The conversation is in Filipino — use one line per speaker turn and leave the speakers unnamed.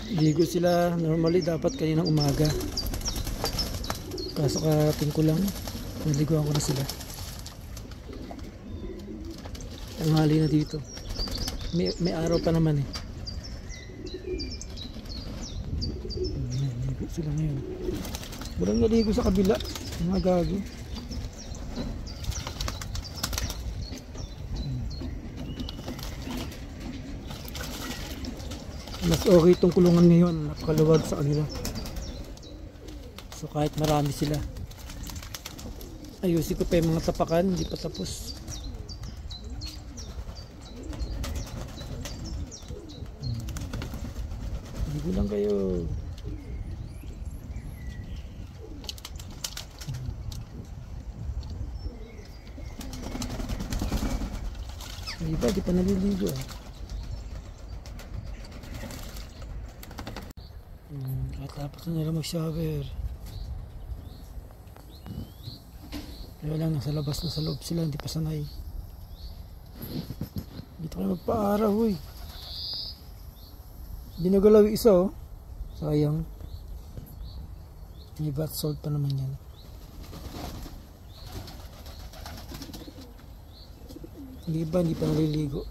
Ligo sila normally dapat kaninang umaga. Kaso karating ko lang, naliguan ko na sila. Tanghali na dito. May araw pa naman eh. Naligo sila ngayon. Walang naligo sa kabila. Mga gago. Mas okay itong kulungan ngayon. Napakaluwag sa kanila. So kahit marami sila, ayusin ko pa yung mga tapakan. Hindi pa tapos. Ligo lang kayo. Yung iba di pa naliligo eh. Katapos na nila mag-shower. Kaya lang nasa labas na sa loob sila, hindi pa sanay. Dito kayo magpa-araw eh. Hindi nagalaw yung isa oh. Sayang. May bath salt pa naman yan. Yung iba hindi pa naliligo.